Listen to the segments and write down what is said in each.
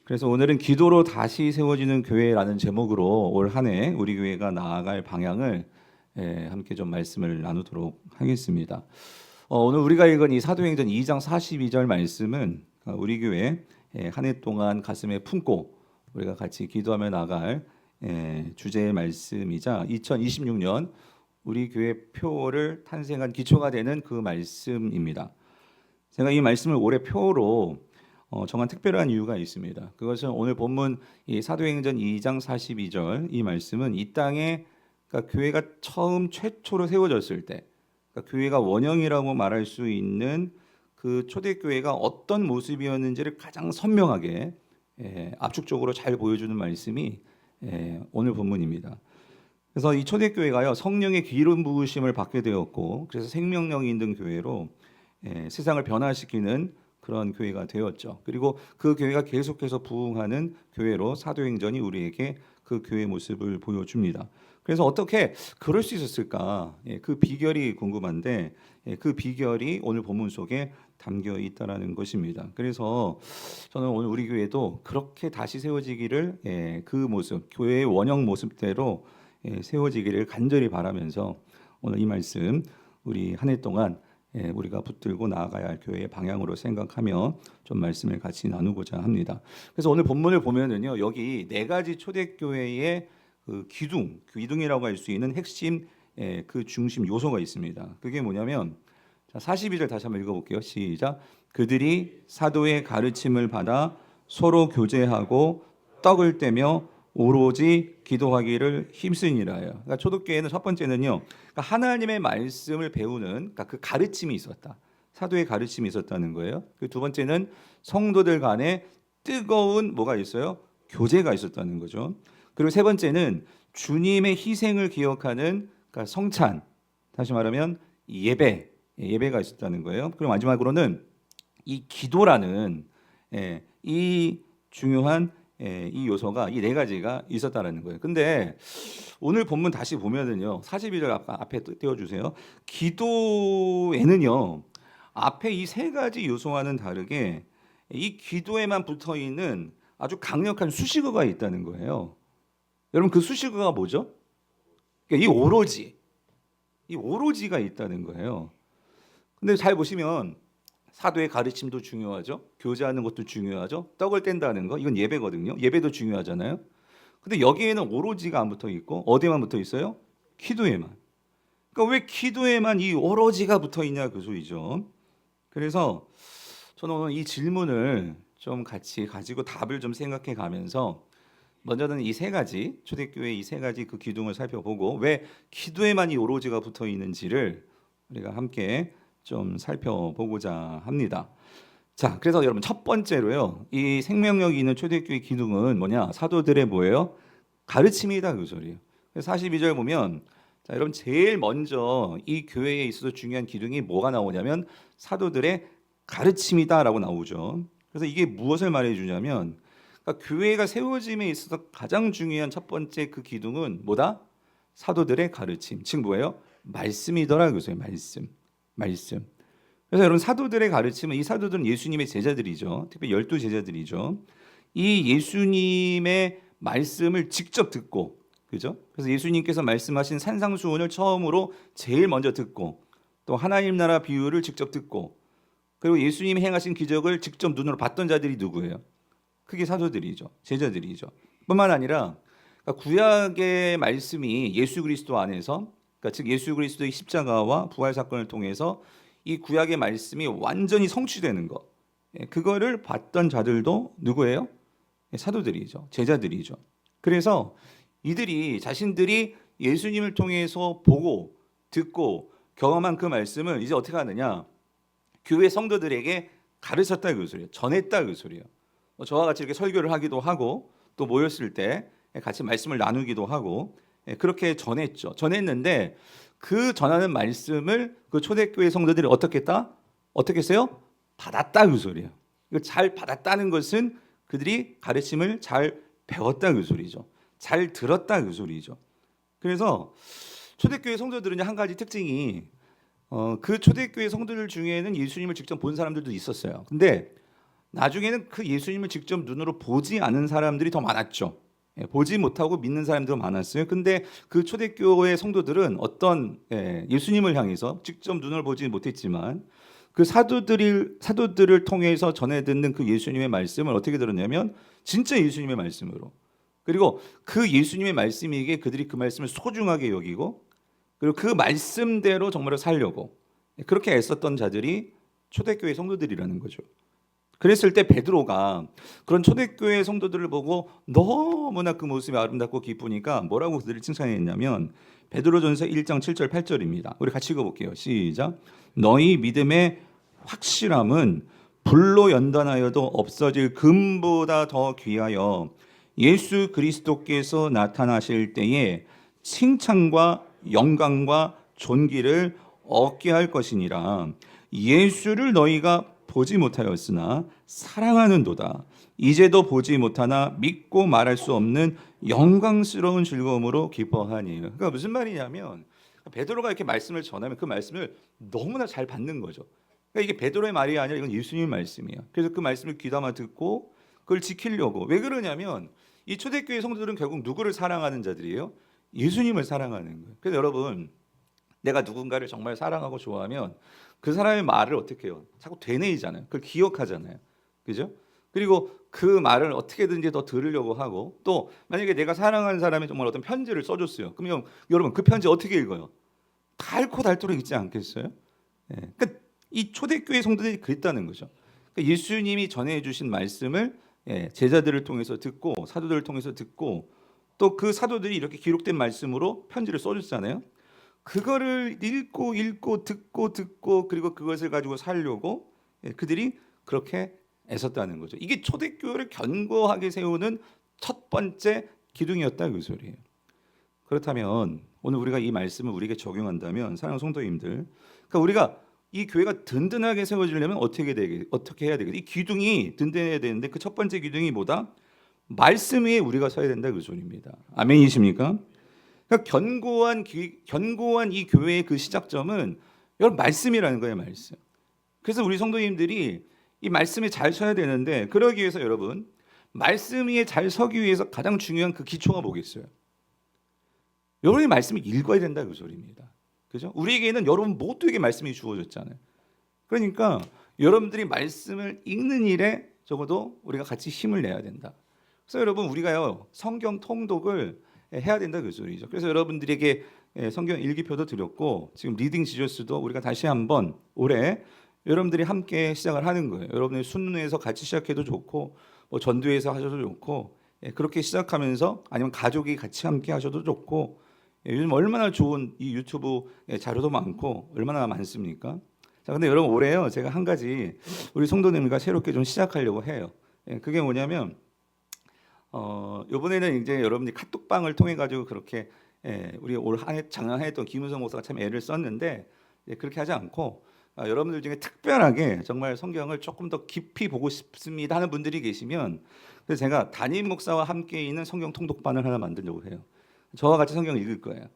그래서 오늘은 기도로 다시 세워지는 교회라는 제목으로 올 한 해 우리 교회가 나아갈 방향을 함께 좀 말씀을 나누도록 하겠습니다. 오늘 우리가 읽은 이 사도행전 2장 42절 말씀은 우리 교회 한 해 동안 가슴에 품고 우리가 같이 기도하며 나갈 주제의 말씀이자 2026년 우리 교회 표를 탄생한 기초가 되는 그 말씀입니다. 제가 이 말씀을 올해 표로 정한 특별한 이유가 있습니다. 그것은 오늘 본문 이 사도행전 2장 42절 이 말씀은 이 땅에 그러니까 교회가 처음 최초로 세워졌을 때 그러니까 교회가 원형이라고 말할 수 있는 그 초대교회가 어떤 모습이었는지를 가장 선명하게 압축적으로 잘 보여주는 말씀이 오늘 본문입니다. 그래서 이 초대교회가요 성령의 기름 부으심을 받게 되었고 그래서 생명력이 있는 교회로 세상을 변화시키는 그런 교회가 되었죠. 그리고 그 교회가 계속해서 부흥하는 교회로 사도행전이 우리에게 그 교회의 모습을 보여줍니다. 그래서 어떻게 그럴 수 있었을까? 그 비결이 궁금한데 그 비결이 오늘 본문 속에 담겨 있다라는 것입니다. 그래서 저는 오늘 우리 교회도 그렇게 다시 세워지기를 그 모습, 교회의 원형 모습대로 세워지기를 간절히 바라면서 오늘 이 말씀 우리 한 해 동안 우리가 붙들고 나아가야 할 교회의 방향으로 생각하며 좀 말씀을 같이 나누고자 합니다. 그래서 오늘 본문을 보면은요, 여기 네 가지 초대교회의 그 기둥이라고 할 수 있는 핵심 그 중심 요소가 있습니다. 그게 뭐냐면 자, 42절 다시 한번 읽어볼게요. 시작. 그들이 사도의 가르침을 받아 서로 교제하고 떡을 떼며 오로지 기도하기를 힘쓰니라요. 그러니까 초대교회는 첫 번째는요, 그러니까 하나님의 말씀을 배우는 그러니까 그 가르침이 있었다. 사도의 가르침이 있었다는 거예요. 그 두 번째는 성도들 간에 뜨거운 뭐가 있어요? 교제가 있었다는 거죠. 그리고 세 번째는 주님의 희생을 기억하는 그러니까 성찬, 다시 말하면 예배가 있었다는 거예요. 그리고 마지막으로는 이 기도라는 이 중요한 이 요소가 이 네 가지가 있었다라는 거예요. 근데 오늘 본문 다시 보면은요. 42절 앞에 띄워주세요. 기도에는요. 앞에 이 세 가지 요소와는 다르게 이 기도에만 붙어 있는 아주 강력한 수식어가 있다는 거예요. 여러분 그 수식어가 뭐죠? 그러니까 이 오로지가 있다는 거예요. 근데 잘 보시면 사도의 가르침도 중요하죠. 교제하는 것도 중요하죠. 떡을 뗀다는 거 이건 예배거든요. 예배도 중요하잖아요. 근데 여기에는 오로지가 안 붙어 있고 어디에만 붙어 있어요? 기도에만. 그러니까 왜 기도에만 이 오로지가 붙어 있냐 그 소리죠. 그래서 저는 오늘 이 질문을 좀 같이 가지고 답을 좀 생각해 가면서 먼저는 이 세 가지 초대교회 이 세 가지 그 기둥을 살펴보고 왜 기도에만 이 오로지가 붙어 있는지를 우리가 함께 좀 살펴보고자 합니다. 자, 그래서 여러분 첫 번째로요. 이 생명력이 있는 초대교회 기둥은 뭐냐? 사도들의 뭐예요? 가르침이다 그 소리예요. 42절 보면 자, 여러분 제일 먼저 이 교회에 있어서 중요한 기둥이 뭐가 나오냐면 사도들의 가르침이다라고 나오죠. 그래서 이게 무엇을 말해 주냐면 그러니까 교회가 세워짐에 있어서 가장 중요한 첫 번째 그 기둥은 뭐다? 사도들의 가르침. 즉 뭐예요? 말씀이더라 그거예요. 말씀. 그래서 여러분 사도들의 가르침은 이 사도들은 예수님의 제자들이죠. 특히 12 제자들이죠. 이 예수님의 말씀을 직접 듣고 그죠? 그래서 예수님께서 말씀하신 산상수훈을 처음으로 제일 먼저 듣고 또 하나님 나라 비유를 직접 듣고 그리고 예수님이 행하신 기적을 직접 눈으로 봤던 자들이 누구예요? 그게 사도들이죠. 제자들이죠. 뿐만 아니라 그러니까 구약의 말씀이 예수 그리스도 안에서 그러니까 즉 예수 그리스도의 십자가와 부활 사건을 통해서 이 구약의 말씀이 완전히 성취되는 것. 그거를 봤던 자들도 누구예요? 사도들이죠. 제자들이죠. 그래서 이들이 자신들이 예수님을 통해서 보고 듣고 경험한 그 말씀을 이제 어떻게 하느냐? 교회 성도들에게 가르쳤다 그 소리예요. 전했다 그 소리예요. 저와 같이 이렇게 설교를 하기도 하고 또 모였을 때 같이 말씀을 나누기도 하고 그렇게 전했죠. 전했는데 그 전하는 말씀을 그 초대교회 성도들이 어떻게 했다? 어떻게 했어요? 받았다 그 소리예요. 이걸 잘 받았다는 것은 그들이 가르침을 잘 배웠다 그 소리죠. 잘 들었다 그 소리죠. 그래서 초대교회 성도들은 한 가지 특징이 그 초대교회 성도들 중에는 예수님을 직접 본 사람들도 있었어요. 근데 나중에는 그 예수님을 직접 눈으로 보지 않은 사람들이 더 많았죠. 보지 못하고 믿는 사람들도 많았어요. 근데 그 초대교회 성도들은 어떤 예수님을 향해서 직접 눈을 보지 못했지만 그 사도들을 통해서 전해 듣는 그 예수님의 말씀을 어떻게 들었냐면 진짜 예수님의 말씀으로, 그리고 그 예수님의 말씀이기에 그들이 그 말씀을 소중하게 여기고 그리고 그 말씀대로 정말로 살려고 그렇게 애썼던 자들이 초대교회 성도들이라는 거죠. 그랬을 때 베드로가 그런 초대교회 성도들을 보고 너무나 그 모습이 아름답고 기쁘니까 뭐라고 그들을 칭찬했냐면 베드로전서 1장 7절 8절입니다. 우리 같이 읽어볼게요. 시작. 너희 믿음의 확실함은 불로 연단하여도 없어질 금보다 더 귀하여 예수 그리스도께서 나타나실 때에 칭찬과 영광과 존귀를 얻게 할 것이니라. 예수를 너희가 보지 못하였으나 사랑하는도다. 이제도 보지 못하나 믿고 말할 수 없는 영광스러운 즐거움으로 기뻐하니. 그러니까 무슨 말이냐면 베드로가 이렇게 말씀을 전하면 그 말씀을 너무나 잘 받는 거죠. 그러니까 이게 베드로의 말이 아니라 이건 예수님의 말씀이에요. 그래서 그 말씀을 귀담아 듣고 그걸 지키려고. 왜 그러냐면 이 초대교회 성도들은 결국 누구를 사랑하는 자들이에요? 예수님을 사랑하는 거예요. 그래서 여러분, 내가 누군가를 정말 사랑하고 좋아하면 그 사람의 말을 어떻게 해요? 자꾸 되뇌이잖아요. 그걸 기억하잖아요. 그죠? 그리고 그 말을 어떻게든지 더 들으려고 하고, 또 만약에 내가 사랑하는 사람이 정말 어떤 편지를 써줬어요. 그러면 여러분 그 편지 어떻게 읽어요? 달고 닳도록 읽지 않겠어요? 그러니까 이 초대교회 성도들이 그랬다는 거죠. 그러니까 예수님이 전해주신 말씀을 제자들을 통해서 듣고 사도들을 통해서 듣고 또 그 사도들이 이렇게 기록된 말씀으로 편지를 써줬잖아요. 그거를 읽고 듣고 그리고 그것을 가지고 살려고 그들이 그렇게 애썼다는 거죠. 이게 초대교회를 견고하게 세우는 첫 번째 기둥이었다 그 소리예요. 그렇다면 오늘 우리가 이 말씀을 우리에게 적용한다면 사랑하는 성도님들, 그러니까 우리가 이 교회가 든든하게 세워지려면 어떻게 해야 되겠어요? 이 기둥이 든든해야 되는데 그 첫 번째 기둥이 뭐다? 말씀 위에 우리가 서야 된다 그 소리입니다. 아멘이십니까? 그러니까 견고한 이 교회의 그 시작점은 여러분 말씀이라는 거예요, 말씀. 그래서 우리 성도님들이 이 말씀에 잘 서야 되는데 그러기 위해서 여러분 말씀 위에 잘 서기 위해서 가장 중요한 그 기초가 뭐겠어요? 여러분이 말씀을 읽어야 된다 그 소리입니다. 그죠? 우리에게는 여러분 모두에게 말씀이 주어졌잖아요. 그러니까 여러분들이 말씀을 읽는 일에 적어도 우리가 같이 힘을 내야 된다. 그래서 여러분 우리가요 성경 통독을 해야 된다 그 소리죠. 그래서 여러분들에게 성경 일기표도 드렸고 지금 리딩 지저스도 우리가 다시 한번 올해 여러분들이 함께 시작을 하는 거예요. 여러분들 순회에서 같이 시작해도 좋고 뭐 전도회에서 하셔도 좋고 그렇게 시작하면서 아니면 가족이 같이 함께 하셔도 좋고 요즘 얼마나 좋은 이 유튜브 자료도 많고 얼마나 많습니까? 자, 근데 여러분 올해요 제가 한 가지 우리 성도님과 새롭게 좀 시작하려고 해요. 그게 뭐냐면 이번에는 이제 여러분들이 카톡방을 통해 가지고 그렇게 우리 올 한해 작년 했던 김은성 목사가 참 애를 썼는데 그렇게 하지 않고 여러분들 중에 특별하게 정말 성경을 조금 더 깊이 보고 싶습니다 하는 분들이 계시면 그래서 제가 담임 목사와 함께 있는 성경 통독반을 하나 만들려고 해요. 저와 같이 성경 읽을 거예요.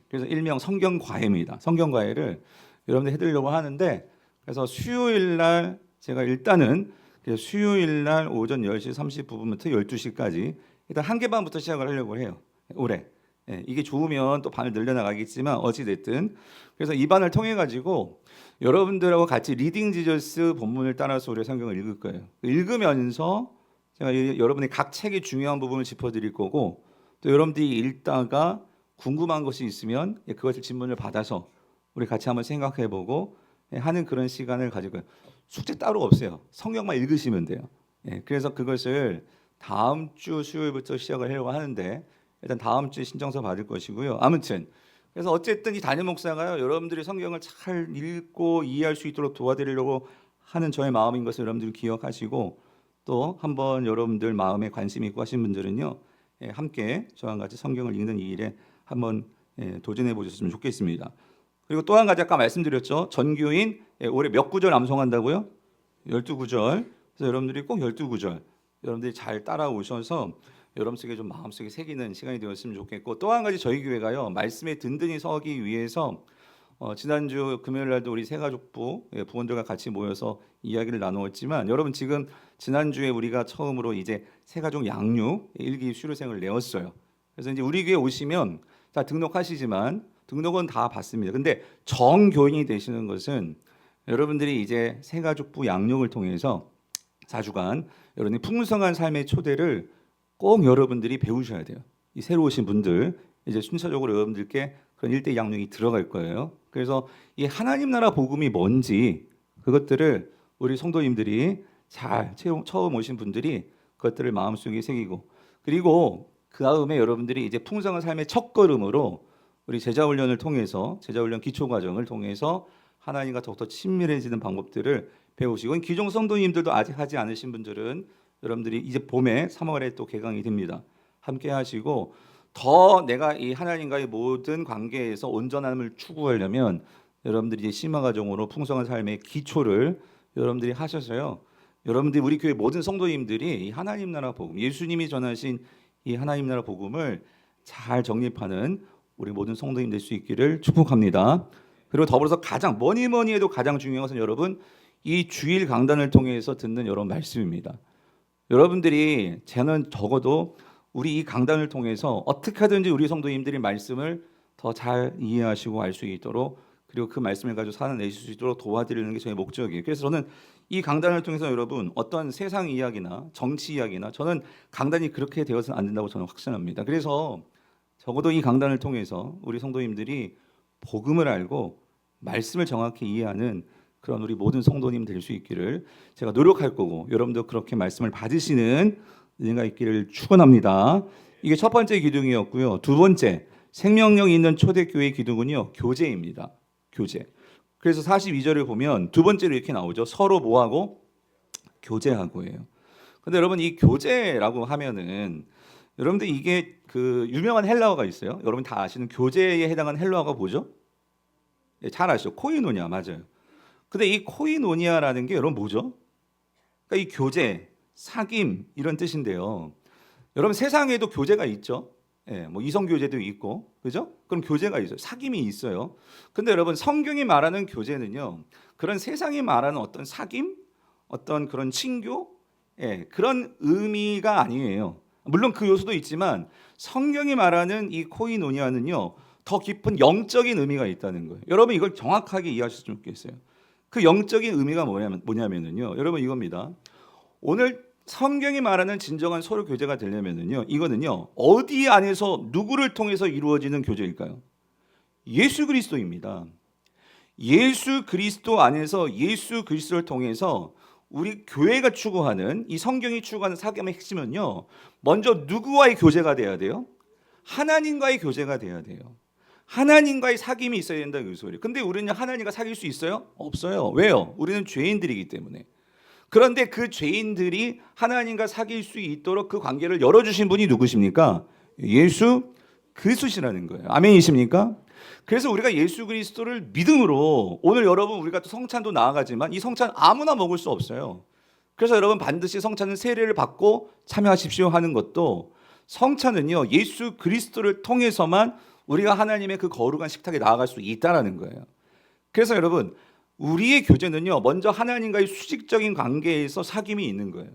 그래서 일명 성경 과외입니다. 성경 과외를 여러분들 해드리려고 하는데 그래서 수요일 날 제가 일단은 수요일 날 오전 10시 30분부터 12시까지 일단 한 개 반부터 시작을 하려고 해요. 올해. 이게 좋으면 또 반을 늘려나가겠지만 어찌 됐든 그래서 이 반을 통해 가지고 여러분들하고 같이 리딩 지저스 본문을 따라서 우리 성경을 읽을 거예요. 읽으면서 제가 여러분의 각 책의 중요한 부분을 짚어드릴 거고 또 여러분들이 읽다가 궁금한 것이 있으면 그것을 질문을 받아서 우리 같이 한번 생각해보고 하는 그런 시간을 가지고 숙제 따로 없어요. 성경만 읽으시면 돼요. 그래서 그것을 다음 주 수요일부터 시작을 하려고 하는데 일단 다음 주에 신청서 받을 것이고요. 아무튼 그래서 어쨌든 이 담임 목사가요 여러분들이 성경을 잘 읽고 이해할 수 있도록 도와드리려고 하는 저의 마음인 것을 여러분들이 기억하시고 또 한번 여러분들 마음에 관심 있고 하신 분들은요 함께 저와 같이 성경을 읽는 이 일에 한번 도전해 보셨으면 좋겠습니다. 그리고 또 한 가지 아까 말씀드렸죠. 전교인 올해 몇 구절 암송한다고요? 12구절. 그래서 여러분들이 꼭 12구절 여러분들이 잘 따라오셔서 여러분 속에 좀 마음속에 새기는 시간이 되었으면 좋겠고 또 한 가지 저희 교회가요. 말씀에 든든히 서기 위해서 지난주 금요일 날도 우리 새가족부 부원들과 같이 모여서 이야기를 나누었지만 여러분 지금 지난주에 우리가 처음으로 이제 새가족 양육 일기 수료생을 내었어요. 그래서 이제 우리 교회 오시면 다 등록하시지만 등록은 다 받습니다. 근데 정교인이 되시는 것은 여러분들이 이제 새가족부 양육을 통해서 4주간 여러분이 풍성한 삶의 초대를 꼭 여러분들이 배우셔야 돼요. 이 새로 오신 분들 이제 순차적으로 여러분들께 그런 일대 양육이 들어갈 거예요. 그래서 이 하나님 나라 복음이 뭔지 그것들을 우리 성도님들이 잘 처음 오신 분들이 그것들을 마음속에 새기고 그리고 그 다음에 여러분들이 이제 풍성한 삶의 첫걸음으로 우리 제자훈련을 통해서 제자훈련 기초과정을 통해서 하나님과 더욱더 친밀해지는 방법들을 배우시고 기존 성도님들도 아직 하지 않으신 분들은 여러분들이 이제 봄에 3월에 또 개강이 됩니다. 함께 하시고 더 내가 이 하나님과의 모든 관계에서 온전함을 추구하려면 여러분들이 이제 심화과정으로 풍성한 삶의 기초를 여러분들이 하셔서요. 여러분들이 우리 교회 모든 성도님들이 이 하나님 나라 복음, 예수님이 전하신 이 하나님 나라 복음을 잘 정립하는 우리 모든 성도님 될 수 있기를 축복합니다. 그리고 더불어서 가장 뭐니 해도 가장 중요한 것은 여러분 이 주일 강단을 통해서 듣는 여러분 말씀입니다. 여러분들이 저는 적어도 우리 이 강단을 통해서 어떻게 하든지 우리 성도님들이 말씀을 더 잘 이해하시고 알 수 있도록 그리고 그 말씀을 가지고 살아내실 수 있도록 도와드리는 게 저의 목적이에요. 그래서 저는 이 강단을 통해서 여러분 어떤 세상 이야기나 정치 이야기나 저는 강단이 그렇게 되어서는 안 된다고 저는 확신합니다. 그래서 적어도 이 강단을 통해서 우리 성도님들이 복음을 알고 말씀을 정확히 이해하는 그런 우리 모든 성도님 될 수 있기를 제가 노력할 거고 여러분도 그렇게 말씀을 받으시는 은혜가 있기를 축원합니다. 이게 첫 번째 기둥이었고요. 두 번째 생명력 있는 초대교회 기둥은요 교제입니다. 교제. 그래서 42절을 보면 두 번째로 이렇게 나오죠. 서로 뭐하고 교제하고예요. 근데 여러분 이 교제라고 하면은 여러분들 이게 그 유명한 헬라어가 있어요. 여러분 다 아시는 교제에 해당하는 헬라어가 뭐죠? 잘 아시죠? 코이노니아 맞아요. 근데 이 코이노니아라는 게 여러분 뭐죠? 그러니까 이 교제, 사귐 이런 뜻인데요. 여러분 세상에도 교제가 있죠. 뭐 이성 교제도 있고, 그죠? 그럼 교제가 있어요. 사귐이 있어요. 근데 여러분 성경이 말하는 교제는요, 그런 세상이 말하는 어떤 사귐, 어떤 그런 친교, 그런 의미가 아니에요. 물론 그 요소도 있지만 성경이 말하는 이 코이노니아는요, 더 깊은 영적인 의미가 있다는 거예요. 여러분 이걸 정확하게 이해하셨으면 좋겠어요. 그 영적인 의미가 뭐냐면은요, 여러분 이겁니다. 오늘 성경이 말하는 진정한 서로 교제가 되려면은요, 이거는요 어디 안에서 누구를 통해서 이루어지는 교제일까요? 예수 그리스도입니다. 예수 그리스도 안에서 예수 그리스도를 통해서 우리 교회가 추구하는 이 성경이 추구하는 사귐의 핵심은요, 먼저 누구와의 교제가 돼야 돼요? 하나님과의 교제가 돼야 돼요. 하나님과의 사귐이 있어야 된다는 그 소리예요. 근데 우리는 하나님과 사귈 수 있어요? 없어요. 왜요? 우리는 죄인들이기 때문에. 그런데 그 죄인들이 하나님과 사귈 수 있도록 그 관계를 열어주신 분이 누구십니까? 예수 그리스도시라는 거예요. 아멘이십니까? 그래서 우리가 예수 그리스도를 믿음으로 오늘 여러분 우리가 또 성찬도 나아가지만 이 성찬 아무나 먹을 수 없어요. 그래서 여러분 반드시 성찬은 세례를 받고 참여하십시오 하는 것도 성찬은요 예수 그리스도를 통해서만 우리가 하나님의 그 거룩한 식탁에 나아갈 수 있다라는 거예요. 그래서 여러분 우리의 교제는요 먼저 하나님과의 수직적인 관계에서 사귐이 있는 거예요.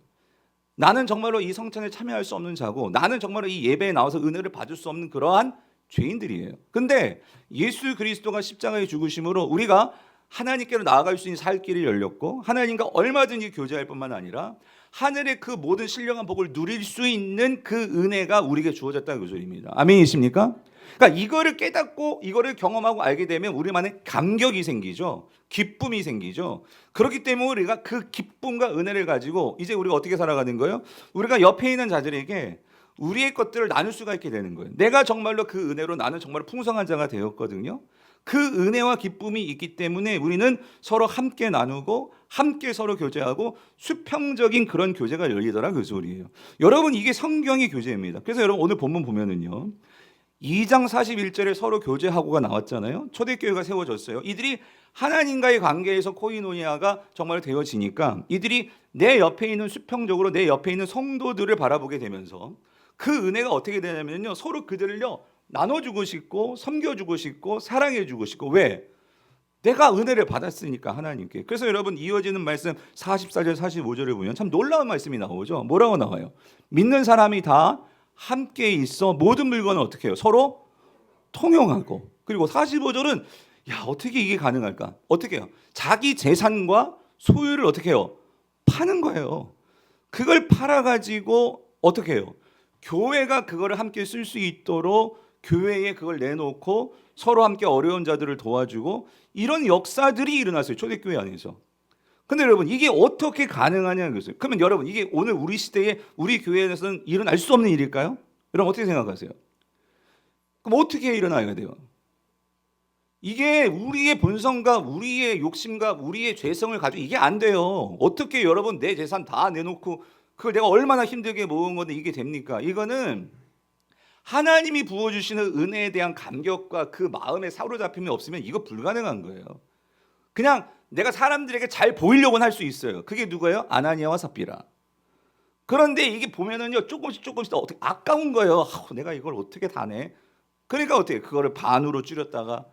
나는 정말로 이 성찬에 참여할 수 없는 자고 나는 정말로 이 예배에 나와서 은혜를 받을 수 없는 그러한 죄인들이에요. 근데 예수 그리스도가 십자가에 죽으심으로 우리가 하나님께로 나아갈 수 있는 살 길이 열렸고 하나님과 얼마든지 교제할 뿐만 아니라 하늘의 그 모든 신령한 복을 누릴 수 있는 그 은혜가 우리에게 주어졌다는 그 소리입니다. 아멘이십니까? 그러니까 이거를 깨닫고 이거를 경험하고 알게 되면 우리만의 감격이 생기죠. 기쁨이 생기죠. 그렇기 때문에 우리가 그 기쁨과 은혜를 가지고 이제 우리가 어떻게 살아가는 거예요? 우리가 옆에 있는 자들에게 우리의 것들을 나눌 수가 있게 되는 거예요. 내가 정말로 그 은혜로 나는 정말 풍성한 자가 되었거든요. 그 은혜와 기쁨이 있기 때문에 우리는 서로 함께 나누고 함께 서로 교제하고 수평적인 그런 교제가 열리더라 그 소리예요. 여러분 이게 성경의 교제입니다. 그래서 여러분 오늘 본문 보면은요. 2장 41절에 서로 교제하고가 나왔잖아요. 초대교회가 세워졌어요. 이들이 하나님과의 관계에서 코이노니아가 정말 되어지니까 이들이 내 옆에 있는 수평적으로 내 옆에 있는 성도들을 바라보게 되면서 그 은혜가 어떻게 되냐면요. 서로 그들을요 나눠주고 싶고 섬겨주고 싶고 사랑해주고 싶고 왜? 내가 은혜를 받았으니까 하나님께. 그래서 여러분 이어지는 말씀 44절 45절에 보면 참 놀라운 말씀이 나오죠. 뭐라고 나와요? 믿는 사람이 다 함께 있어 모든 물건을 어떻게 해요? 서로 통용하고. 그리고 45절은 야 어떻게 이게 가능할까? 어떻게 해요? 자기 재산과 소유를 어떻게 해요? 파는 거예요. 그걸 팔아가지고 어떻게 해요? 교회가 그거를 함께 쓸 수 있도록 교회에 그걸 내놓고 서로 함께 어려운 자들을 도와주고 이런 역사들이 일어났어요. 초대교회 안에서. 근데 여러분 이게 어떻게 가능하냐는 거예요. 그러면 여러분 이게 오늘 우리 시대에 우리 교회에서는 일어날 수 없는 일일까요? 여러분 어떻게 생각하세요? 그럼 어떻게 일어나야 돼요? 이게 우리의 본성과 우리의 욕심과 우리의 죄성을 가지고 이게 안 돼요. 어떻게 여러분 내 재산 다 내놓고 그걸 내가 얼마나 힘들게 모은 건데 이게 됩니까? 이거는 하나님이 부어주시는 은혜에 대한 감격과 그 마음의 사로잡힘이 없으면 이거 불가능한 거예요. 그냥 내가 사람들에게 잘 보이려고는 할 수 있어요. 그게 누구예요? 아나니아와 삽비라. 그런데 이게 보면은요 조금씩 어떻게 아까운 거예요. 내가 이걸 어떻게 다 내? 그러니까 어떻게 그거를 반으로 줄였다가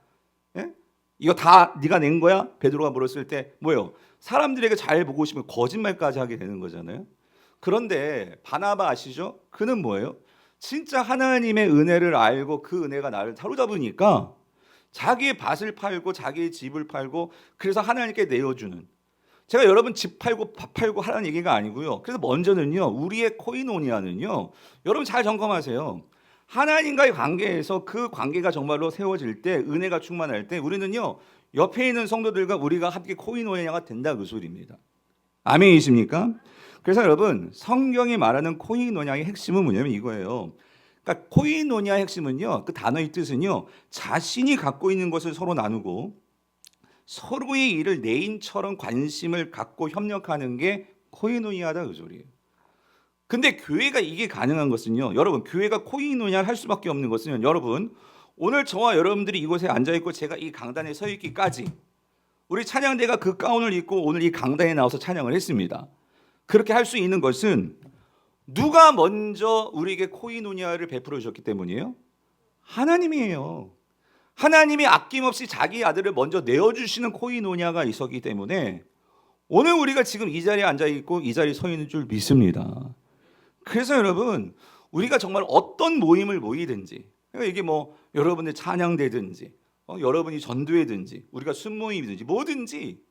예? 이거 다 네가 낸 거야? 베드로가 물었을 때 뭐예요? 사람들에게 잘 보고 싶으면 거짓말까지 하게 되는 거잖아요. 그런데 바나바 아시죠? 그는 뭐예요? 진짜 하나님의 은혜를 알고 그 은혜가 나를 사로잡으니까 자기의 밭을 팔고 자기의 집을 팔고 그래서 하나님께 내어주는. 제가 여러분 집 팔고 밥 팔고 하라는 얘기가 아니고요. 그래서 먼저는요 우리의 코이노니아는요 여러분 잘 점검하세요. 하나님과의 관계에서 그 관계가 정말로 세워질 때 은혜가 충만할 때 우리는요 옆에 있는 성도들과 우리가 함께 코이노니아가 된다 그 소리입니다. 아멘이십니까? 그래서 여러분 성경이 말하는 코이노니아의 핵심은 뭐냐면 이거예요. 그러니까 코이노니아의 핵심은요 그 단어의 뜻은요 자신이 갖고 있는 것을 서로 나누고 서로의 일을 내 인처럼 관심을 갖고 협력하는 게 코이노니아다 그 소리예요. 근데 교회가 이게 가능한 것은요 여러분 교회가 코이노니아를 할 수밖에 없는 것은요 여러분 오늘 저와 여러분들이 이곳에 앉아있고 제가 이 강단에 서 있기까지 우리 찬양대가 그 가운을 입고 오늘 이 강단에 나와서 찬양을 했습니다. 그렇게 할 수 있는 것은 누가 먼저 우리에게 코이노니아를 베풀어 주셨기 때문이에요? 하나님이에요. 하나님이 아낌없이 자기 아들을 먼저 내어주시는 코이노니아가 있었기 때문에 오늘 우리가 지금 이 자리에 앉아있고 이 자리에 서 있는 줄 믿습니다. 그래서 여러분 우리가 정말 어떤 모임을 모이든지 그러니까 이게 뭐 여러분의 찬양대든지 여러분이 전도회든지 우리가 순모임이든지 뭐든지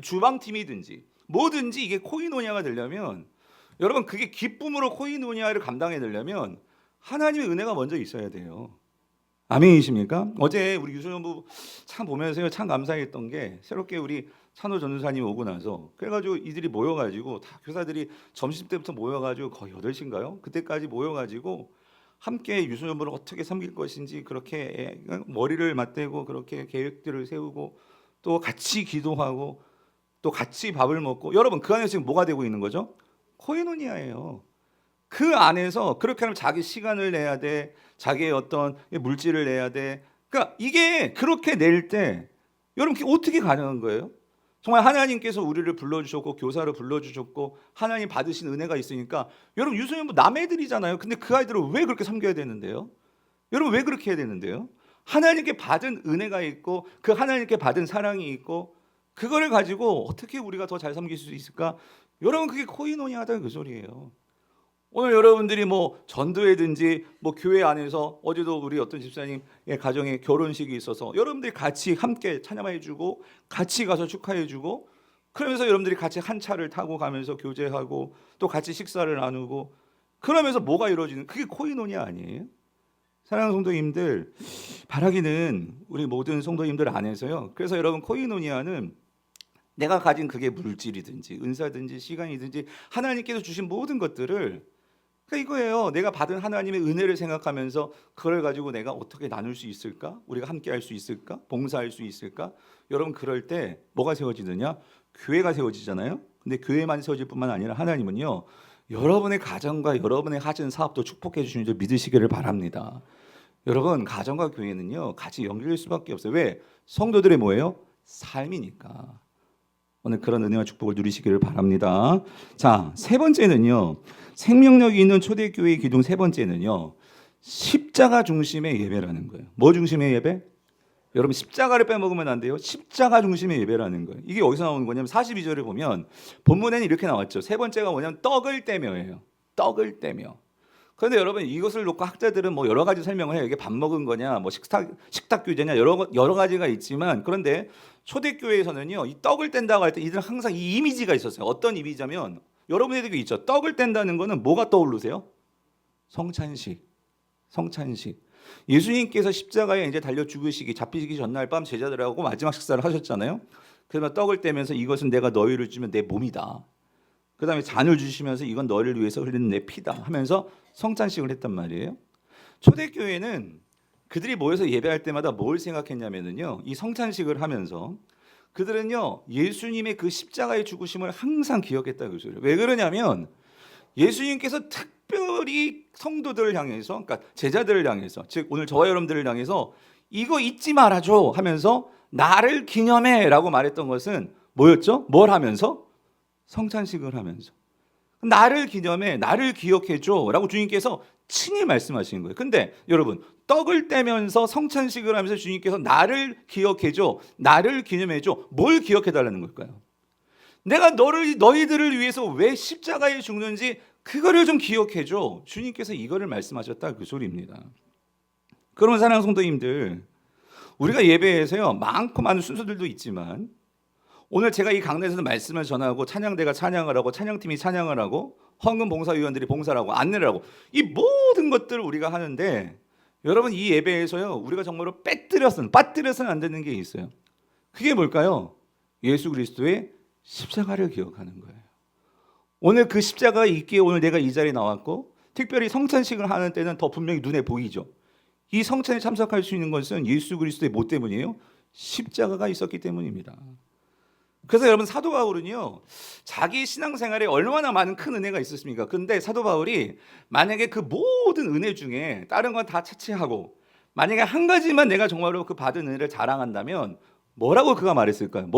주방팀이든지 뭐든지 이게 코이노니아가 되려면 여러분 그게 기쁨으로 코이노니아를 감당해 내려면 하나님의 은혜가 먼저 있어야 돼요. 아멘이십니까? 어제 우리 유소년부 참 보면서요 참 감사했던 게 새롭게 우리 찬호 전도사님 오고 나서 그래가지고 이들이 모여가지고 다 교사들이 점심 때부터 모여가지고 거의 8시인가요? 그때까지 모여가지고 함께 유소년부를 어떻게 섬길 것인지 그렇게 머리를 맞대고 그렇게 계획들을 세우고 또 같이 기도하고 또 같이 밥을 먹고 여러분 그 안에서 지금 뭐가 되고 있는 거죠? 코이노니아예요. 그 안에서 그렇게 하면 자기 시간을 내야 돼. 자기의 어떤 물질을 내야 돼. 그러니까 이게 그렇게 낼 때 여러분 그게 어떻게 가능한 거예요? 정말 하나님께서 우리를 불러주셨고 교사를 불러주셨고 하나님 받으신 은혜가 있으니까 여러분 유소년부 남애들이잖아요. 근데 그 아이들을 왜 그렇게 섬겨야 되는데요? 여러분 왜 그렇게 해야 되는데요? 하나님께 받은 은혜가 있고 그 하나님께 받은 사랑이 있고 그거를 가지고 어떻게 우리가 더 잘 섬길 수 있을까? 여러분 그게 코이노니아다 그 소리예요. 오늘 여러분들이 뭐 전도회든지 뭐 교회 안에서 어제도 우리 어떤 집사님의 가정에 결혼식이 있어서 여러분들이 같이 함께 찬양해주고 같이 가서 축하해주고 그러면서 여러분들이 같이 한 차를 타고 가면서 교제하고 또 같이 식사를 나누고 그러면서 뭐가 이루어지는 그게 코이노니아 아니에요? 사랑하는 성도님들 바라기는 우리 모든 성도님들 안에서요. 그래서 여러분 코이노니아는 내가 가진 그게 물질이든지 은사든지 시간이든지 하나님께서 주신 모든 것들을 그러니까 이거예요. 내가 받은 하나님의 은혜를 생각하면서 그걸 가지고 내가 어떻게 나눌 수 있을까? 우리가 함께 할 수 있을까? 봉사할 수 있을까? 여러분 그럴 때 뭐가 세워지느냐? 교회가 세워지잖아요. 근데 교회만 세워질 뿐만 아니라 하나님은요. 여러분의 가정과 여러분의 하신 사업도 축복해 주시는 줄 믿으시기를 바랍니다. 여러분 가정과 교회는요. 같이 연결될 수밖에 없어요. 왜? 성도들의 뭐예요? 삶이니까. 오늘 그런 은혜와 축복을 누리시기를 바랍니다. 자, 세 번째는요. 생명력이 있는 초대교회의 기둥 세 번째는요. 십자가 중심의 예배라는 거예요. 뭐 중심의 예배? 여러분 십자가를 빼먹으면 안 돼요. 십자가 중심의 예배라는 거예요. 이게 어디서 나오는 거냐면 42절을 보면 본문에는 이렇게 나왔죠. 세 번째가 뭐냐면 떡을 떼며예요. 떡을 떼며. 그런데 여러분 이것을 놓고 학자들은 뭐 여러 가지 설명을 해요. 이게 밥 먹은 거냐, 뭐 식탁 규제냐 여러 가지가 있지만 그런데 초대교회에서는요 이 떡을 뗀다고 할 때 이들은 항상 이 이미지가 있었어요. 어떤 이미지냐면 여러분들에게 있죠. 떡을 뗀다는 거는 뭐가 떠오르세요? 성찬식. 예수님께서 십자가에 이제 달려 죽으시기 잡히시기 전날 밤 제자들하고 마지막 식사를 하셨잖아요. 그러면 떡을 떼면서 이것은 내가 너희를 주면 내 몸이다. 그 다음에 잔을 주시면서 이건 너희를 위해서 흘리는 내 피다 하면서 성찬식을 했단 말이에요. 초대교회는 그들이 모여서 예배할 때마다 뭘 생각했냐면요, 이 성찬식을 하면서 그들은요 예수님의 그 십자가의 죽으심을 항상 기억했다고 소리예요. 왜 그러냐면 예수님께서 특별히 성도들을 향해서, 그러니까 제자들을 향해서, 즉 오늘 저와 여러분들을 향해서 이거 잊지 말아줘 하면서 나를 기념해라고 말했던 것은 뭐였죠? 뭘 하면서? 성찬식을 하면서 나를 기념해, 나를 기억해줘라고 주님께서 친히 말씀하시는 거예요. 근데 여러분 떡을 떼면서 성찬식을 하면서 주님께서 나를 기억해줘, 나를 기념해줘, 뭘 기억해달라는 걸까요? 내가 너희들을 위해서 왜 십자가에 죽는지 그거를 좀 기억해줘. 주님께서 이거를 말씀하셨다 그 소리입니다. 그러면 사랑하는 성도님들, 우리가 예배에서요 많고 많은 순서들도 있지만 오늘 제가 이 강단에서 말씀을 전하고 찬양대가 찬양을 하고 찬양팀이 찬양을 하고 헌금 봉사위원들이 봉사를 하고 안내를 하고 이 모든 것들을 우리가 하는데 여러분 이 예배에서요 우리가 정말로 빠뜨려서는 안 되는 게 있어요. 그게 뭘까요? 예수 그리스도의 십자가를 기억하는 거예요. 오늘 그 십자가가 있기에 오늘 내가 이 자리에 나왔고 특별히 성찬식을 하는 때는 더 분명히 눈에 보이죠. 이 성찬에 참석할 수 있는 것은 예수 그리스도의 뭐 때문이에요? 십자가가 있었기 때문입니다. 그래서 여러분 사도 바울은요 자기 신앙생활에 얼마나 많은 큰 은혜가 있었습니까? 근데 사도 바울이 만약에 그 모든 은혜 중에 다른 건 다 차치하고 만약에 한 가지만 내가 정말로 그 받은 은혜를 자랑한다면 뭐라고 그가 말했을까요?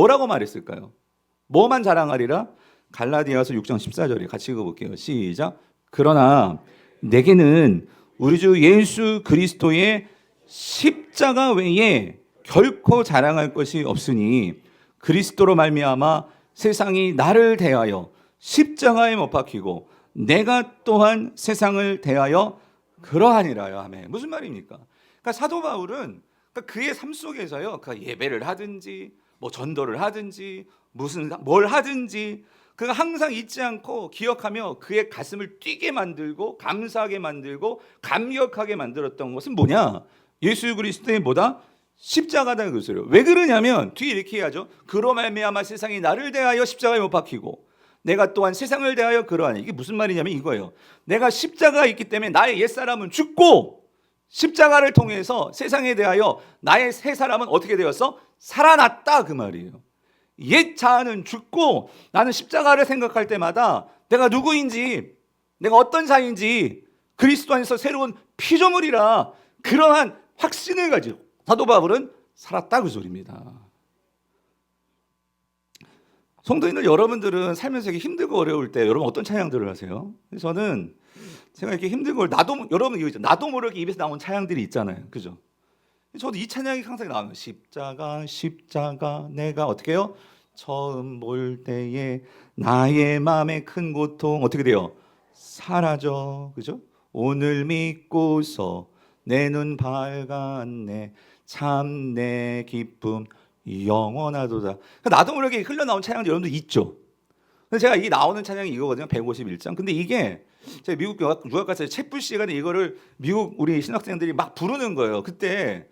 뭐만 자랑하리라? 갈라디아서 6장 14절에 같이 읽어볼게요. 시작. 그러나 내게는 우리 주 예수 그리스도의 십자가 외에 결코 자랑할 것이 없으니 그리스도로 말미암아 세상이 나를 대하여 십자가에 못 박히고 내가 또한 세상을 대하여 그러하니라요. 아멘. 무슨 말입니까? 그러니까 사도 바울은 그의 삶 속에서요, 그 예배를 하든지 뭐 전도를 하든지 뭘 하든지 그가 항상 잊지 않고 기억하며 그의 가슴을 뛰게 만들고 감사하게 만들고 감격하게 만들었던 것은 뭐냐? 예수 그리스도의 뭐다? 십자가다는 것이에요. 왜 그러냐면 뒤에 이렇게 해야죠. 그로 말미암아 세상이 나를 대하여 십자가에 못 박히고 내가 또한 세상을 대하여 그러하니. 이게 무슨 말이냐면 이거예요. 내가 십자가가 있기 때문에 나의 옛사람은 죽고 십자가를 통해서 세상에 대하여 나의 새 사람은 어떻게 되었어? 살아났다 그 말이에요. 옛 자아는 죽고 나는 십자가를 생각할 때마다 내가 누구인지 내가 어떤 자인지 그리스도 안에서 새로운 피조물이라 그러한 확신을 가지고 사도 바울은 살았다 그 소리입니다. 성도님들 여러분들은 살면서 이렇게 힘들고 어려울 때 여러분 어떤 찬양들을 하세요? 저는 제가 이렇게 힘들고 여러분 이거 있죠. 나도 모르게 입에서 나온 찬양들이 있잖아요. 그죠? 저도 이 찬양이 항상 나와요. 십자가 내가 어떻게 해요? 처음 볼 때에 나의 마음의 큰 고통 어떻게 돼요? 사라져. 그죠? 오늘 믿고서 내 눈 밝았네 참 내 기쁨 영원하도다. 나도 모르게 흘러나온 찬양들 여러분들 있죠. 근데 제가 이 나오는 찬양이 이거거든요. 151장. 근데 이게 제가 미국 유학 갔을 때 채플 시간에 이거를 미국 우리 신학생들이 막 부르는 거예요. 그때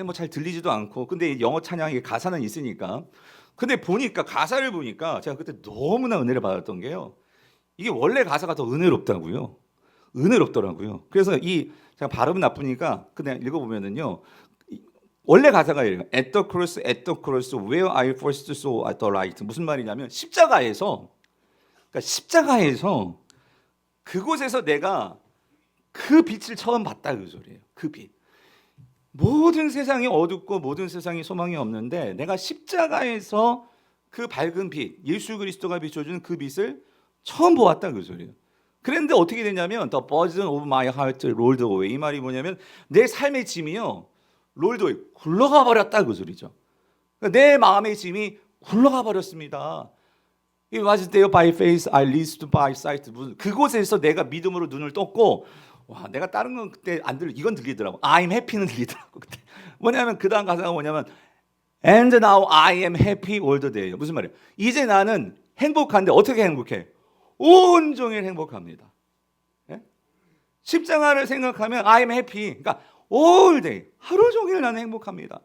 뭐 잘 들리지도 않고 근데 영어 찬양이 가사는 있으니까. 근데 보니까 가사를 보니까 제가 그때 너무나 은혜를 받았던 게요. 이게 원래 가사가 더 은혜롭더라고요. 그래서 제가 발음은 나쁘니까 그냥 읽어보면은요. 원래 가사가 이래요. at the cross, where I first saw the light. 무슨 말이냐면 십자가에서 그곳에서 내가 그 빛을 처음 봤다 그 소리예요. 그 빛. 모든 세상이 어둡고 모든 세상이 소망이 없는데 내가 십자가에서 그 밝은 빛, 예수 그리스도가 비춰주는 그 빛을 처음 보았다 그 소리예요. 그런데 어떻게 되냐면 The burden of my heart rolled away. 이 말이 뭐냐면 내 삶의 짐이요 롤도에 굴러가 버렸다 그 소리죠. 그러니까 내 마음의 짐이 굴러가 버렸습니다. It was there by faith, I lived by sight. 그곳에서 내가 믿음으로 눈을 떴고, 와, 내가 다른 건 그때 안 들리, 이건 들리더라고. I'm happy는 들리더라고 그때. 뭐냐면 그 다음 가사가 뭐냐면, And now I am happy all the day. 무슨 말이에요? 이제 나는 행복한데 어떻게 행복해? 온종일 행복합니다. 예? 십자가를 생각하면 I am happy. 그러니까 all day, 하루 종일 나는 행복합니다.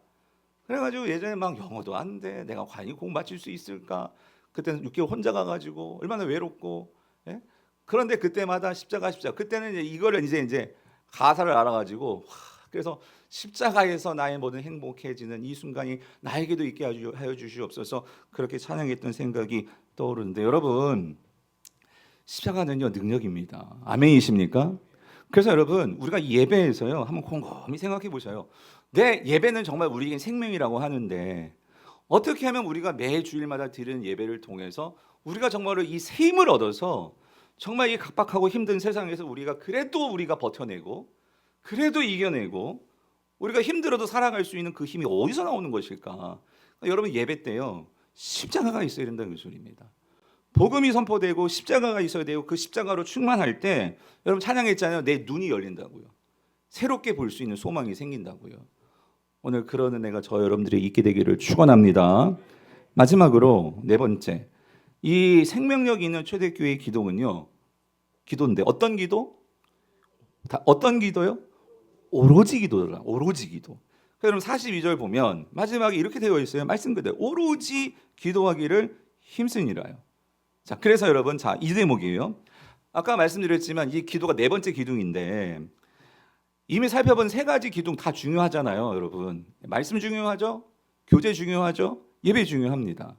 그래가지고 예전에 막 영어도 안 돼. 내가 과연 공부 마칠 수 있을까? 그때는 6개월 혼자 가가지고 얼마나 외롭고. 예? 그런데 그때마다 십자가. 그때는 이거를 이제 가사를 알아가지고 그래서 십자가에서 나의 모든 행복해지는 이 순간이 나에게도 있게 하여 주시옵소서 그렇게 찬양했던 생각이 떠오르는데 여러분 십자가는요 능력입니다. 아멘이십니까? 그래서 여러분 우리가 예배에서요 한번 곰곰이 생각해 보셔요. 내 예배는 정말 우리에겐 생명이라고 하는데 어떻게 하면 우리가 매 주일마다 드리는 예배를 통해서 우리가 정말로 이 새 힘을 얻어서 정말 이 각박하고 힘든 세상에서 그래도 우리가 버텨내고 그래도 이겨내고 우리가 힘들어도 살아갈 수 있는 그 힘이 어디서 나오는 것일까? 그러니까 여러분 예배 때요 십자가가 있어야 된다는 그 소리입니다. 복음이 선포되고 십자가가 있어야 되고 그 십자가로 충만할 때 여러분 찬양했잖아요. 내 눈이 열린다고요. 새롭게 볼 수 있는 소망이 생긴다고요. 오늘 그런 은혜가 저 여러분들이 있게 되기를 축원합니다. 마지막으로 네 번째, 이 생명력 있는 초대교회의 기도는요. 기도인데 어떤 기도? 어떤 기도요? 오로지 기도더라. 오로지 기도. 그럼 42절 보면 마지막에 이렇게 되어 있어요. 말씀 그대로 오로지 기도하기를 힘쓰니라요. 자, 그래서 여러분 이 대목이에요. 아까 말씀드렸지만 이 기도가 네 번째 기둥인데 이미 살펴본 세 가지 기둥 다 중요하잖아요, 여러분. 말씀 중요하죠? 교제 중요하죠? 예배 중요합니다.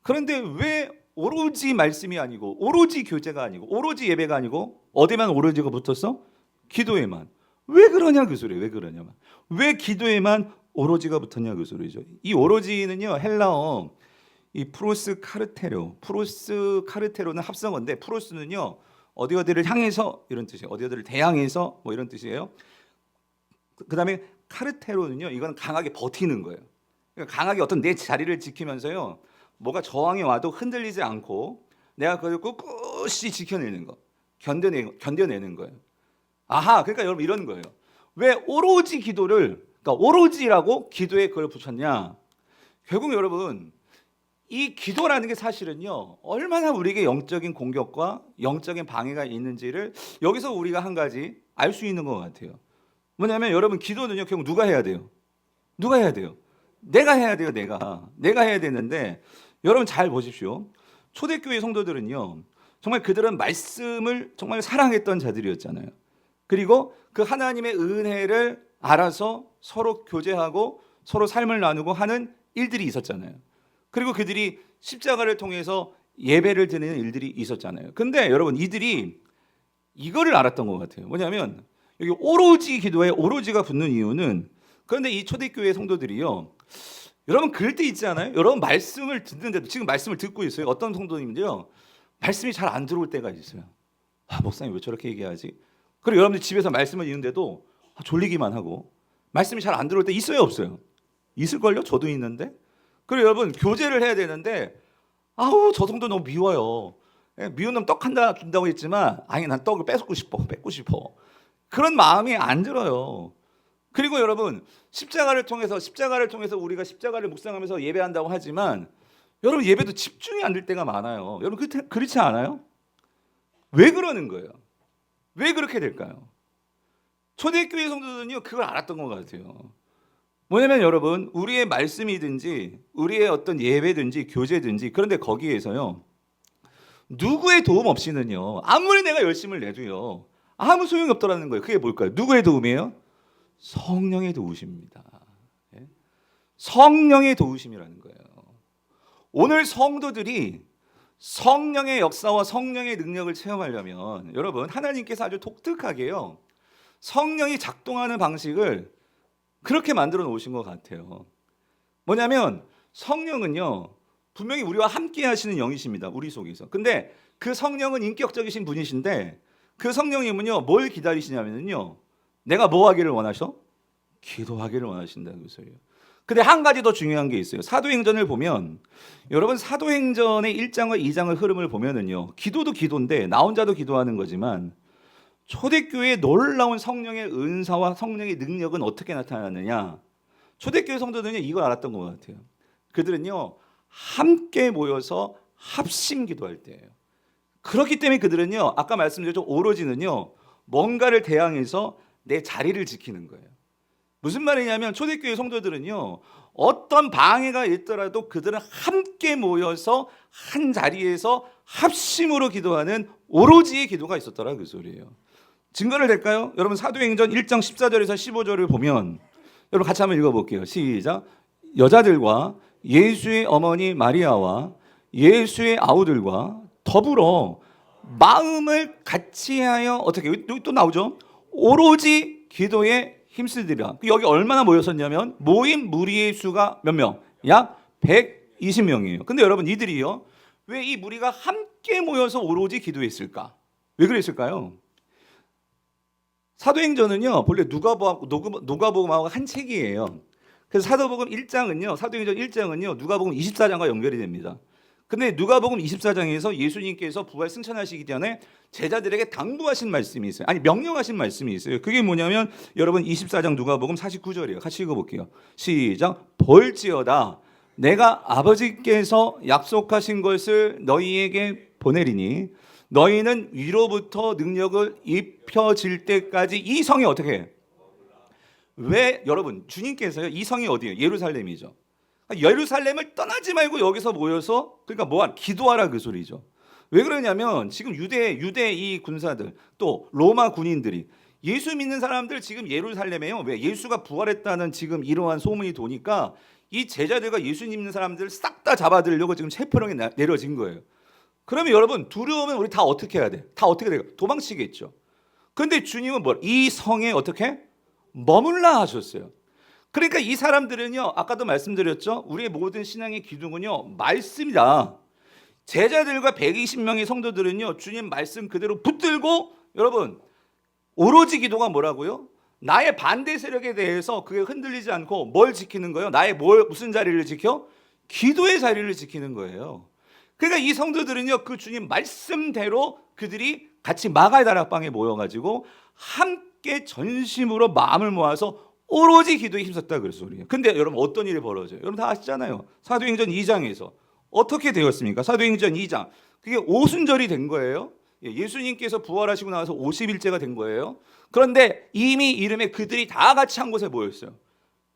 그런데 왜 오로지 말씀이 아니고 오로지 교제가 아니고 오로지 예배가 아니고 어디만 오로지가 붙었어? 기도에만. 왜 그러냐 그 소리예요. 왜 그러냐만. 왜 기도에만 오로지가 붙었냐 그 소리죠. 이 오로지는요 헬라어 이 프로스 카르테로는 합성어인데 프로스는요 어디를 향해서 이런 뜻이에요. 어디를 대항해서 뭐 이런 뜻이에요. 그다음에 카르테로는요 이건 강하게 버티는 거예요. 그러니까 강하게 어떤 내 자리를 지키면서요 뭐가 저항이 와도 흔들리지 않고 내가 그걸 꿋꿋이 지켜내는 거, 견뎌내는 거예요. 아하, 그러니까 여러분 이런 거예요. 왜 오로지 기도를, 그러니까 오로지라고 기도에 그걸 붙였냐? 결국 여러분 이 기도라는 게 사실은요 얼마나 우리에게 영적인 공격과 영적인 방해가 있는지를 여기서 우리가 한 가지 알 수 있는 것 같아요. 뭐냐면 여러분 기도는요 결국 누가 해야 돼요? 누가 해야 돼요? 내가 해야 돼요. 내가 해야 되는데 여러분 잘 보십시오. 초대교회 성도들은요 정말 그들은 말씀을 정말 사랑했던 자들이었잖아요. 그리고 그 하나님의 은혜를 알아서 서로 교제하고 서로 삶을 나누고 하는 일들이 있었잖아요. 그리고 그들이 십자가를 통해서 예배를 드리는 일들이 있었잖아요. 근데 여러분 이들이 이거를 알았던 것 같아요. 뭐냐면 여기 오로지 기도에 오로지가 붙는 이유는 그런데 이 초대교회 성도들이요. 여러분 그럴 때 있지 않아요? 여러분 말씀을 듣는데도 지금 말씀을 듣고 있어요. 어떤 성도님들요. 말씀이 잘 안 들어올 때가 있어요. 목사님 왜 저렇게 얘기하지? 그리고 여러분들 집에서 말씀을 읽는데도 졸리기만 하고 말씀이 잘 안 들어올 때 있어요 없어요? 있을걸요? 저도 있는데. 그리고 여러분 교제를 해야 되는데 저 성도 너무 미워요. 미운 놈 떡 하나 준다고 했지만 아니 난 떡을 뺏고 싶어. 그런 마음이 안 들어요. 그리고 여러분 십자가를 통해서 우리가 십자가를 묵상하면서 예배한다고 하지만 여러분 예배도 집중이 안 될 때가 많아요. 여러분 그렇지 않아요? 왜 그러는 거예요? 왜 그렇게 될까요? 초대교회 성도들은요 그걸 알았던 것 같아요. 뭐냐면 여러분 우리의 말씀이든지 우리의 어떤 예배든지 교제든지 그런데 거기에서요 누구의 도움 없이는요 아무리 내가 열심을 내도요 아무 소용이 없더라는 거예요. 그게 뭘까요? 누구의 도움이에요? 성령의 도우심입니다. 성령의 도우심이라는 거예요. 오늘 성도들이 성령의 역사와 성령의 능력을 체험하려면 여러분 하나님께서 아주 독특하게요 성령이 작동하는 방식을 그렇게 만들어 놓으신 것 같아요. 뭐냐면 성령은요 분명히 우리와 함께 하시는 영이십니다. 우리 속에서. 근데 그 성령은 인격적이신 분이신데 그 성령님은요 뭘 기다리시냐면요 내가 뭐 하기를 원하셔? 기도하기를 원하신다는 소리예요. 근데 한 가지 더 중요한 게 있어요. 사도행전을 보면 여러분 사도행전의 1장과 2장의 흐름을 보면은요. 기도도 기도인데 나 혼자도 기도하는 거지만 초대교회의 놀라운 성령의 은사와 성령의 능력은 어떻게 나타나느냐? 초대교회 성도들은요 이걸 알았던 것 같아요. 그들은요 함께 모여서 합심 기도할 때예요. 그렇기 때문에 그들은요 아까 말씀드렸죠 오로지는요 뭔가를 대항해서 내 자리를 지키는 거예요. 무슨 말이냐면 초대교회 성도들은요 어떤 방해가 있더라도 그들은 함께 모여서 한 자리에서 합심으로 기도하는 오로지의 기도가 있었더라 그 소리예요. 증거를 댈까요? 여러분 사도행전 1장 14절에서 15절을 보면 여러분 같이 한번 읽어볼게요. 시작. 여자들과 예수의 어머니 마리아와 예수의 아우들과 더불어 마음을 같이하여 어떻게 여기 또 나오죠? 오로지 기도에 힘쓰리라. 여기 얼마나 모였었냐면 모인 무리의 수가 몇 명? 약 120명이에요. 근데 여러분 이들이요 왜 이 무리가 함께 모여서 오로지 기도했을까? 왜 그랬을까요? 사도행전은요 본래 누가복음하고 한 책이에요. 그래서 사도행전 1장은요 누가복음 24장과 연결이 됩니다. 근데 누가복음 24장에서 예수님께서 부활 승천하시기 전에 제자들에게 당부하신 말씀이 있어요. 아니 명령하신 말씀이 있어요. 그게 뭐냐면 여러분 24장 누가복음 49절이에요. 같이 읽어볼게요. 시작. 볼지어다 내가 아버지께서 약속하신 것을 너희에게 보내리니 너희는 위로부터 능력을 입혀질 때까지 이 성이 어떻게 해? 왜 여러분 주님께서요 이 성이 어디예요? 예루살렘이죠. 예루살렘을 떠나지 말고 여기서 모여서 그러니까 뭐하라 기도하라 그 소리죠. 왜 그러냐면 지금 유대 이 군사들 또 로마 군인들이 예수 믿는 사람들 지금 예루살렘에요. 왜 예수가 부활했다는 지금 이러한 소문이 도니까 이 제자들과 예수 믿는 사람들 싹 다 잡아들려고 지금 체포령이 내려진 거예요. 그러면 여러분 두려우면 우리 다 어떻게 해야 돼? 다 어떻게 돼요? 도망치겠죠. 그런데 주님은 이 성에 어떻게 머물라 하셨어요. 그러니까 이 사람들은요 아까도 말씀드렸죠 우리의 모든 신앙의 기둥은요 말씀이다. 제자들과 120명의 성도들은요 주님 말씀 그대로 붙들고 여러분 오로지 기도가 뭐라고요? 나의 반대 세력에 대해서 그게 흔들리지 않고 뭘 지키는 거예요? 나의 무슨 자리를 지켜? 기도의 자리를 지키는 거예요. 그러니까 이 성도들은요 그 주님 말씀대로 그들이 같이 마가의 다락방에 모여가지고 함께 전심으로 마음을 모아서 오로지 기도에 힘썼다 그래서 소리예요. 근데 여러분 어떤 일이 벌어져요? 여러분 다 아시잖아요. 사도행전 2장에서 어떻게 되었습니까? 사도행전 2장 그게 오순절이 된 거예요. 예수님께서 부활하시고 나서 50일째가 된 거예요. 그런데 이미 이름에 그들이 다 같이 한 곳에 모였어요.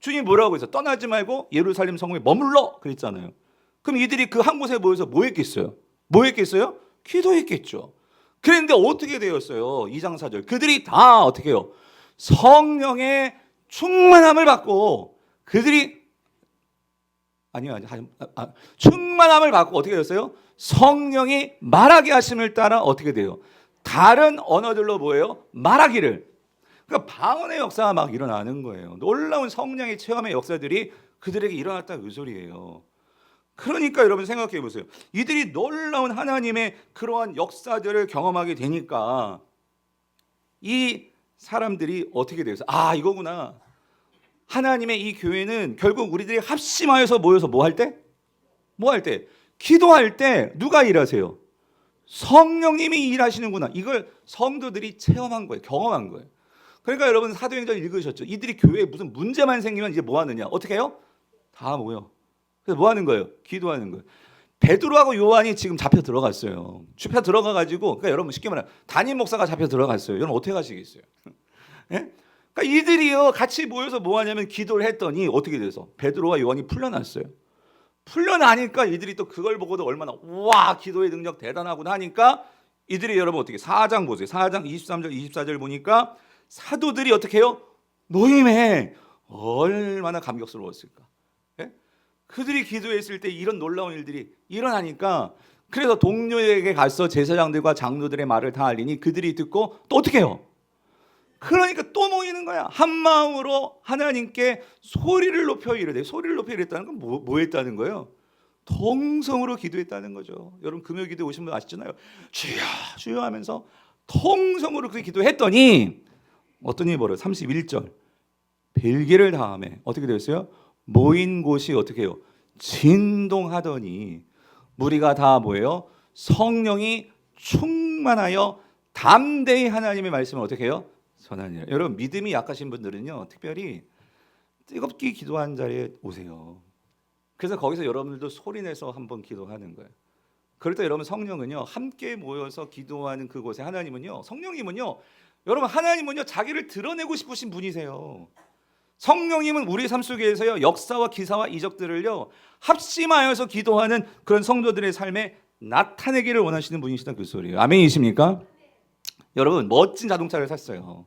주님 뭐라고 했어요? 떠나지 말고 예루살렘 성읍에 머물러 그랬잖아요. 그럼 이들이 그 한 곳에 모여서 뭐 했겠어요? 기도했겠죠. 그런데 어떻게 되었어요? 2장 4절 그들이 다 어떻게 해요? 성령의 충만함을 받고 그들이 충만함을 받고 어떻게 되었어요? 성령이 말하게 하심을 따라 어떻게 돼요? 다른 언어들로 뭐예요? 말하기를. 그러니까 방언의 역사가 막 일어나는 거예요. 놀라운 성령의 체험의 역사들이 그들에게 일어났다는 그 소리예요. 그러니까 여러분 생각해 보세요. 이들이 놀라운 하나님의 그러한 역사들을 경험하게 되니까 이 사람들이 어떻게 돼서 이거구나. 하나님의 이 교회는 결국 우리들이 합심하여서 모여서 뭐 할 때? 기도할 때 누가 일하세요? 성령님이 일하시는구나. 이걸 성도들이 체험한 거예요. 경험한 거예요. 그러니까 여러분 사도행전 읽으셨죠? 이들이 교회에 무슨 문제만 생기면 이제 뭐 하느냐? 어떻게 해요? 다 모여. 그래서 뭐 하는 거예요? 기도하는 거예요. 베드로하고 요한이 지금 잡혀 들어갔어요. 잡혀 들어가 가지고 그러니까 여러분 쉽게 말하면 담임 목사가 잡혀 들어갔어요. 여러분 어떻게 하시겠어요? 예? 그러니까 이들이요 같이 모여서 뭐 하냐면 기도를 했더니 어떻게 돼서 베드로와 요한이 풀려났어요. 풀려나니까 이들이 또 그걸 보고도 얼마나 와 기도의 능력 대단하구나 하니까 이들이 여러분 어떻게 4장 보세요. 4장 23절 24절 보니까 사도들이 어떻게 해요? 노임에 얼마나 감격스러웠을까. 예? 그들이 기도했을 때 이런 놀라운 일들이 일어나니까 그래서 동료에게 가서 제사장들과 장로들의 말을 다 알리니 그들이 듣고 또 어떻게 해요? 그러니까 또 모이는 거야. 한 마음으로 하나님께 소리를 높여 이르되 소리를 높여 이랬다는 건 뭐 했다는 거예요? 통성으로 기도했다는 거죠. 여러분 금요 기도 오신 분 아시잖아요. 주여 주여 하면서 통성으로 그렇게 기도했더니 어떤 일이 벌어요? 31절 별개를 다음에 어떻게 되었어요? 모인 곳이 어떻게 해요? 진동하더니 무리가 다 뭐예요? 성령이 충만하여 담대히 하나님의 말씀을 어떻게 해요? 전하니라. 여러분 믿음이 약하신 분들은요 특별히 뜨겁게 기도하는 자리에 오세요. 그래서 거기서 여러분들도 소리내서 한번 기도하는 거예요. 그럴 때 여러분 성령은요 함께 모여서 기도하는 그곳에 하나님은요 성령님은요 여러분 하나님은요 자기를 드러내고 싶으신 분이세요. 성령님은 우리 삶 속에서요 역사와 기사와 이적들을요 합심하여서 기도하는 그런 성도들의 삶에 나타내기를 원하시는 분이시다 그 소리예요. 아멘이십니까? 여러분 멋진 자동차를 샀어요.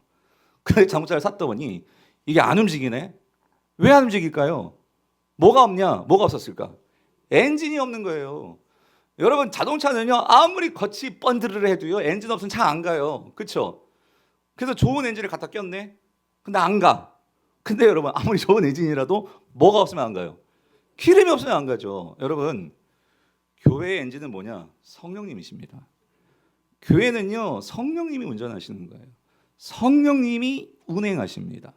그 자동차를 샀더니 이게 안 움직이네. 왜 안 움직일까요? 뭐가 없냐? 뭐가 없었을까? 엔진이 없는 거예요. 여러분 자동차는요 아무리 겉이 번드르르 해도요 엔진 없으면 차 안 가요. 그렇죠? 그래서 좋은 엔진을 갖다 꼈네. 근데 안 가. 근데 여러분 아무리 좋은 엔진이라도 뭐가 없으면 안 가요? 기름이 없으면 안 가죠. 여러분 교회의 엔진은 뭐냐? 성령님이십니다. 교회는요 성령님이 운전하시는 거예요. 성령님이 운행하십니다.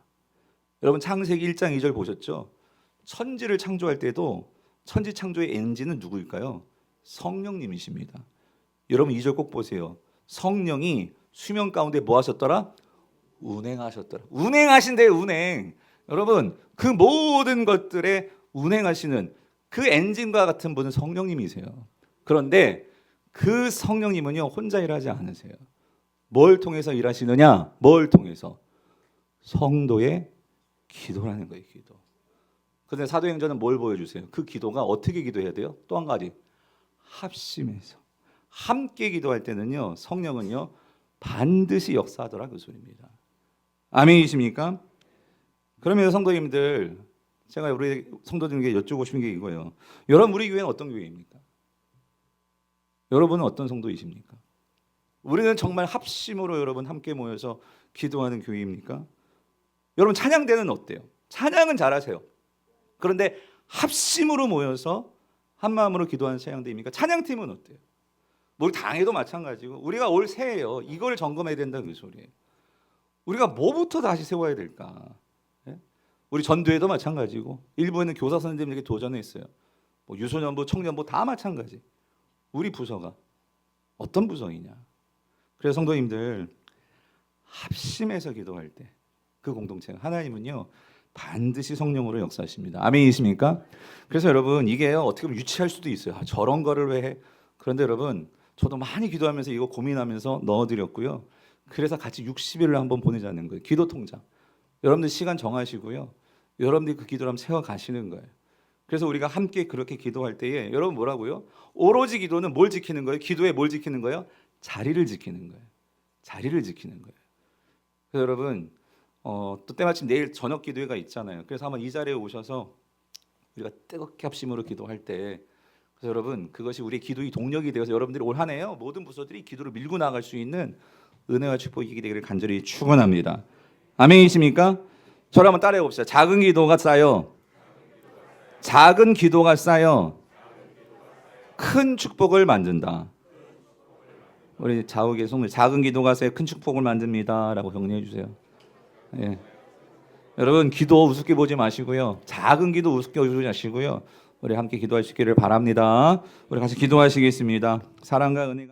여러분 창세기 1장 2절 보셨죠? 천지를 창조할 때도 천지 창조의 엔진은 누구일까요? 성령님이십니다. 여러분 2절 꼭 보세요. 성령이 수면 가운데 뭐 하셨더라? 운행하셨더라. 운행하신대요. 운행. 여러분 그 모든 것들에 운행하시는 그 엔진과 같은 분은 성령님이세요. 그런데 그 성령님은요 혼자 일하지 않으세요. 뭘 통해서 일하시느냐? 뭘 통해서? 성도의 기도라는 거예요. 기도. 그런데 사도행전은 뭘 보여주세요? 그 기도가 어떻게 기도해야 돼요? 또 한 가지 합심해서 함께 기도할 때는요 성령은요 반드시 역사하더라 그 소리입니다. 아멘이십니까? 그러면 성도님들 제가 우리 성도들에게 여쭈고 싶은 게 이거예요. 여러분 우리 교회는 어떤 교회입니까? 여러분은 어떤 성도이십니까? 우리는 정말 합심으로 여러분 함께 모여서 기도하는 교회입니까? 여러분 찬양대는 어때요? 찬양은 잘하세요. 그런데 합심으로 모여서 한 마음으로 기도하는 찬양대입니까? 찬양팀은 어때요? 뭘 당해도 마찬가지고 우리가 올 새해요. 이걸 점검해야 된다는 그 소리예요. 우리가 뭐부터 다시 세워야 될까? 예? 우리 전도회도 마찬가지고 일부에는 교사 선생님들에게 도전했어요. 뭐 유소년부, 청년부 다 마찬가지. 우리 부서가 어떤 부서이냐? 그래서 성도님들 합심해서 기도할 때 그 공동체가 하나님은요 반드시 성령으로 역사하십니다. 아멘이십니까? 그래서 여러분 이게요 어떻게 보면 유치할 수도 있어요. 저런 거를 왜 해? 그런데 여러분 저도 많이 기도하면서 이거 고민하면서 넣어드렸고요. 그래서 같이 60일을 한번 보내자는 거예요. 기도 통장. 여러분들 시간 정하시고요. 여러분들이 그 기도를 한번 세워가시는 거예요. 그래서 우리가 함께 그렇게 기도할 때에 여러분 뭐라고요? 오로지 기도는 뭘 지키는 거예요? 기도에 뭘 지키는 거예요? 자리를 지키는 거예요. 자리를 지키는 거예요. 그래서 여러분 또 때마침 내일 저녁 기도회가 있잖아요. 그래서 한번 이 자리에 오셔서 우리가 뜨겁게 합심으로 기도할 때 그래서 여러분 그것이 우리의 기도의 동력이 되어서 여러분들이 올 한 해요 모든 부서들이 기도를 밀고 나갈 수 있는 은혜와 축복이 되기를 간절히 축원합니다. 아멘이십니까? 저를 한번 따라해 봅시다. 작은 기도가 쌓여 작은 기도가 쌓여 큰 축복을 만든다. 우리 좌우의 성도 작은 기도가 쌓여 큰 축복을 만듭니다라고 정리해 주세요. 예. 여러분 기도 우습게 보지 마시고요. 작은 기도 우습게 보지 마시고요. 우리 함께 기도할 수 있기를 바랍니다. 우리 같이 기도하시겠습니다. 사랑과 은혜가